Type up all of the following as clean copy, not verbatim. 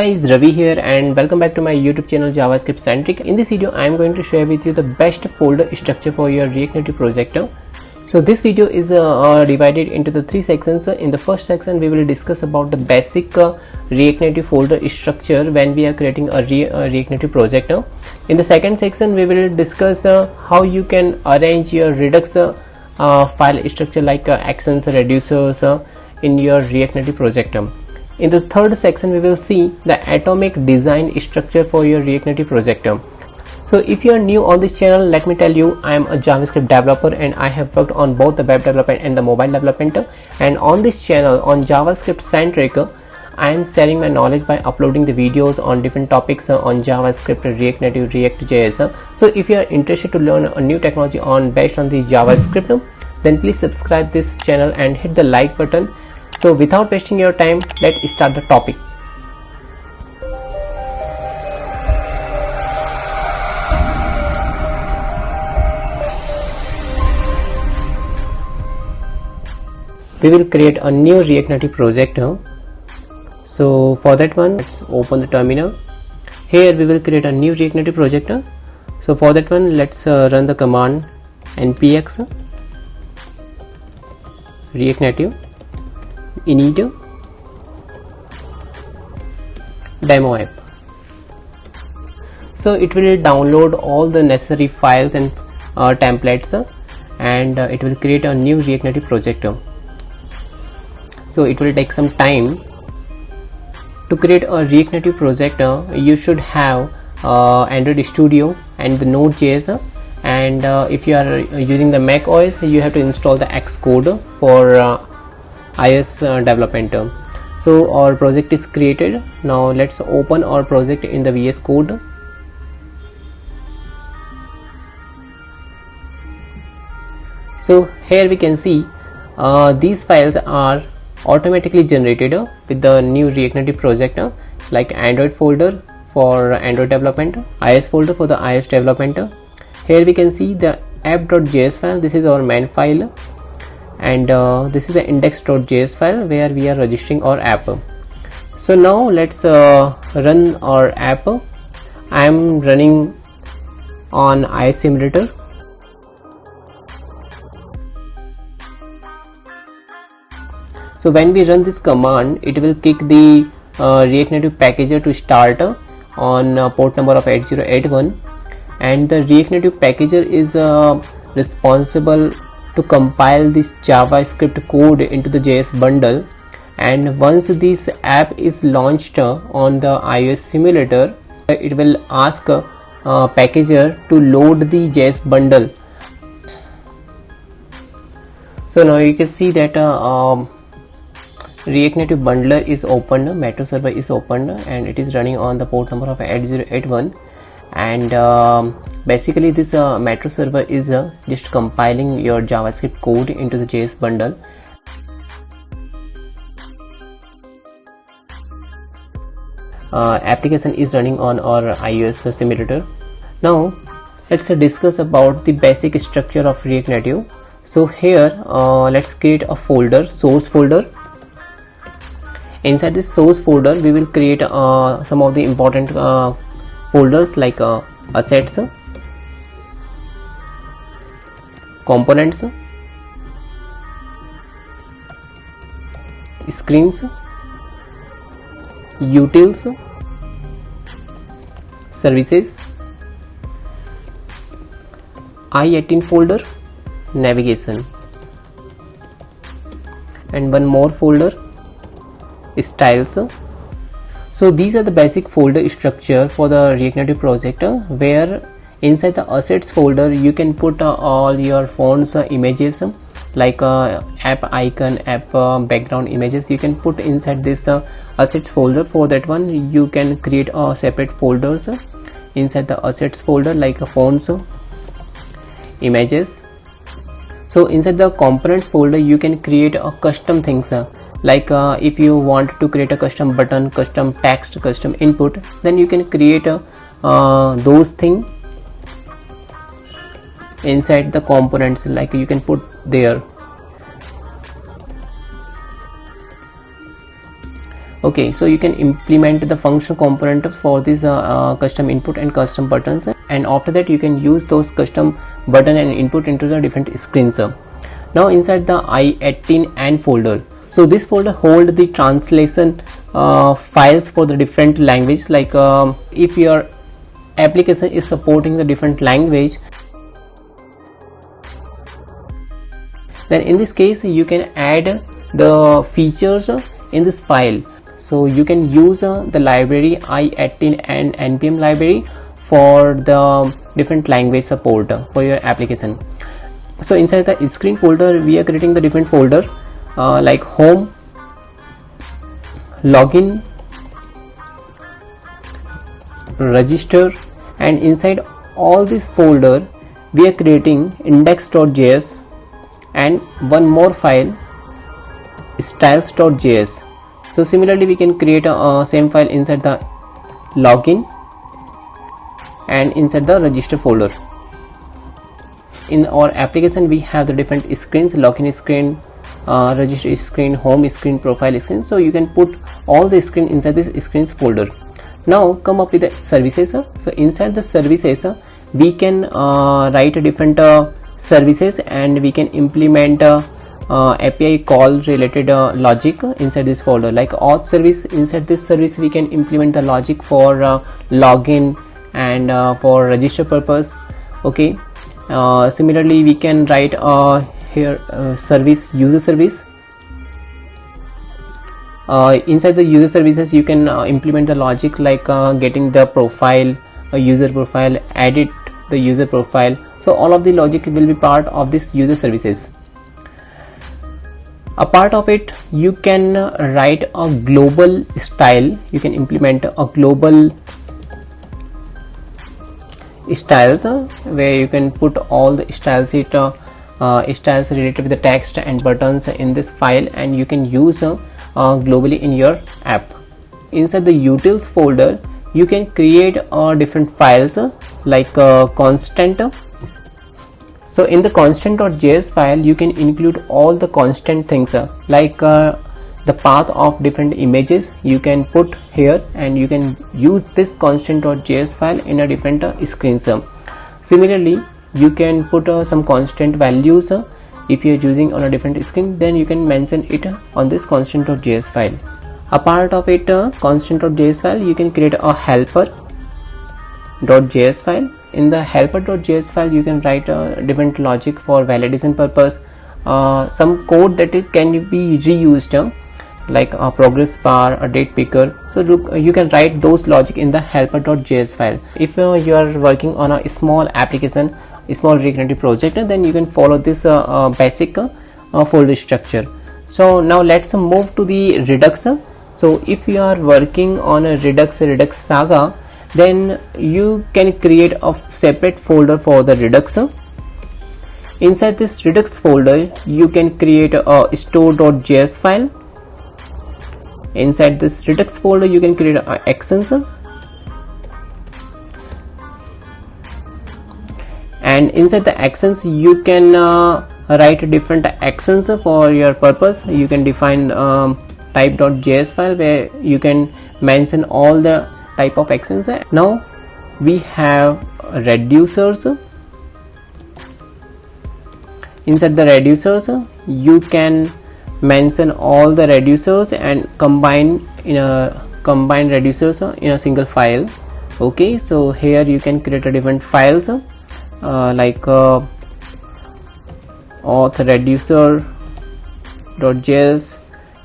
Guys, Ravi here and welcome back to my YouTube channel JavaScript Centric. In this video I am going to share with you the best folder structure for your React Native project. So this video is divided into the three sections. In the first section we will discuss about the basic React Native folder structure when we are creating a React Native project. In the second section we will discuss how you can arrange your Redux file structure like actions, reducers in your React Native project. In the third section we will see the atomic design structure for your React Native project. So if you are new on this channel, let me tell you, I am a JavaScript developer and I have worked on both the web development and the mobile development. And on this channel, on JavaScript Centric, I am sharing my knowledge by uploading the videos on different topics on JavaScript, React Native, React.js. So if you are interested to learn a new technology based on the JavaScript, then please subscribe this channel and hit the like button. So without wasting your time, let's start the topic. We will create a new React Native project. So for that one, let's open the terminal. Here we will create a new React Native project. So for that one, let's run the command npx React Native init demo app. So it will download all the necessary files and templates and it will create a new React Native project. So it will take some time. To create a React Native project, you should have Android Studio and the Node.js, and if you are using the Mac OS, you have to install the Xcode for iOS development. So our project is created. Now let's open our project in the VS Code. So here we can see these files are automatically generated with the new React Native project, like Android folder for Android development, iOS folder for the iOS development. Here we can see the app.js file. This is our main file, and this is the index.js file where we are registering our app. So now let's run our app. I am running on iOS simulator. So when we run this command, it will kick the React Native packager to start on port number of 8081, and the React Native packager is responsible to compile this JavaScript code into the JS bundle. And once this app is launched on the iOS simulator, it will ask packager to load the JS bundle. So now you can see that React Native bundler is opened, Metro server is opened, and it is running on the port number of 8081. And basically this Metro server is just compiling your JavaScript code into the JS bundle. Application is running on our iOS simulator. Now let's discuss about the basic structure of React Native. So here let's create a folder, source folder. Inside this source folder we will create some of the important folders like assets, components, screens, utils, services, i18 folder, navigation, and one more folder, styles. So these are the basic folder structure for the React Native project, where inside the assets folder you can put all your fonts, images like app icon, app background images. You can put inside this assets folder. For that one you can create separate folders inside the assets folder like fonts, images. So inside the components folder you can create custom things like if you want to create a custom button, custom text, custom input, then you can create those things inside the components, like you can put there. Okay, so you can implement the function component for this custom input and custom buttons, and after that you can use those custom button and input into the different screens. Now inside the i18 and folder, so this folder hold the translation files for the different language. Like if your application is supporting the different language, then in this case you can add the features in this file. So you can use the library i18 and npm library for the different language support for your application. So inside the screen folder we are creating the different folder like home, login, register, and inside all this folder we are creating index.js and one more file, styles.js. So similarly we can create a same file inside the login and inside the register folder. In our application we have the different screens: login screen, register screen, home screen, profile screen. So you can put all the screen inside this screens folder. Now come up with the services. So inside the services we can write different services, and we can implement API call related logic inside this folder. Like auth service, inside this service we can implement the logic for login and for register purpose. Okay, similarly we can write here service, user service. Inside the user services you can implement the logic like getting the profile, user profile, edit the user profile. So all of the logic will be part of this user services. A part of it you can write a global style. You can implement a global styles where you can put all the styles styles related with the text and buttons in this file, and you can use globally in your app. Inside the utils folder you can create different files like constant. So in the constant.js file you can include all the constant things like the path of different images you can put here, and you can use this constant.js file in a different screens. Similarly you can put some constant values. If you are using on a different screen, then you can mention it on this constant.js file. A part of it constant.js file you can create a helper.js file. In the helper.js file you can write different logic for validation purpose, some code that it can be reused like a progress bar, a date picker. So you can write those logic in the helper.js file. If you are working on a small application, a small React Native project, then you can follow this basic folder structure. So now let's move to the Redux. So if you are working on a Redux Saga, then you can create a separate folder for the Redux. Inside this Redux folder you can create a store.js file. Inside this Redux folder you can create actions, and inside the actions you can write different actions for your purpose. You can define type.js file where you can mention all the type of actions. Now we have reducers. Inside the reducers you can mention all the reducers and combine reducers in a single file. Okay, so here you can create a different files like auth reducer.js,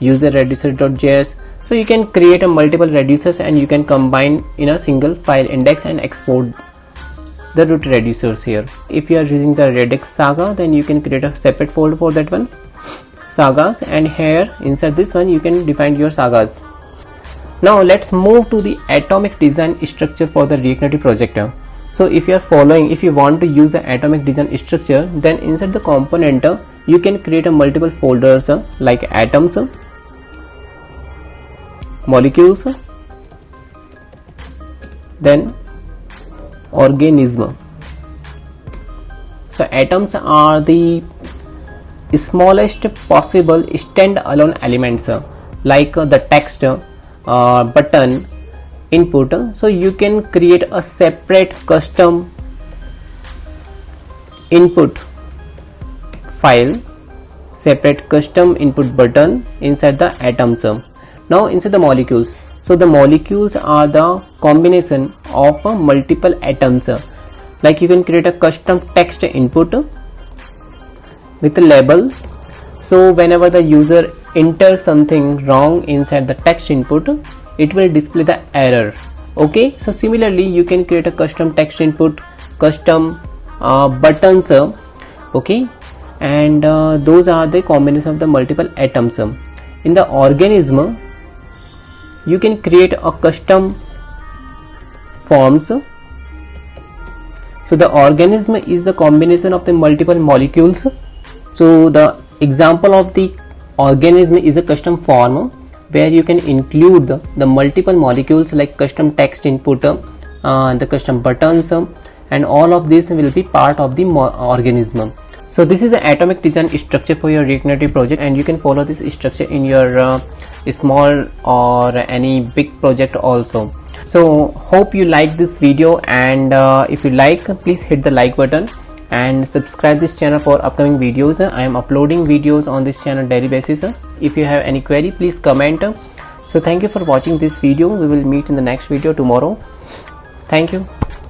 user reducer.js. So you can create a multiple reducers and you can combine in a single file index and export the root reducers here. If you are using the Redux Saga, then you can create a separate folder for that one, sagas, and here inside this one you can define your sagas. Now let's move to the atomic design structure for the React Native project. So if you want to use the atomic design structure, then inside the component you can create a multiple folders like atoms, molecules, then organism. So atoms are the smallest possible stand-alone elements like the text, button input, so you can create a separate custom input file, separate custom input button inside the atoms. Now inside the molecules, so the molecules are the combination of multiple atoms. Like you can create a custom text input with a label, so whenever the user enters something wrong inside the text input, it will display the error. Okay, so similarly you can create a custom text input, custom buttons, okay, and those are the combination of the multiple atoms. In the organism, you can create a custom forms. So the organism is the combination of the multiple molecules. So the example of the organism is a custom form where you can include the multiple molecules like custom text input, the custom buttons, and all of this will be part of the organism. So this is an atomic design structure for your React Native project, and you can follow this structure in your small or any big project also. So hope you like this video, and if you like, please hit the like button and subscribe this channel for upcoming videos. I am uploading videos on this channel daily basis. If you have any query, please comment. So thank you for watching this video. We will meet in the next video tomorrow. Thank you.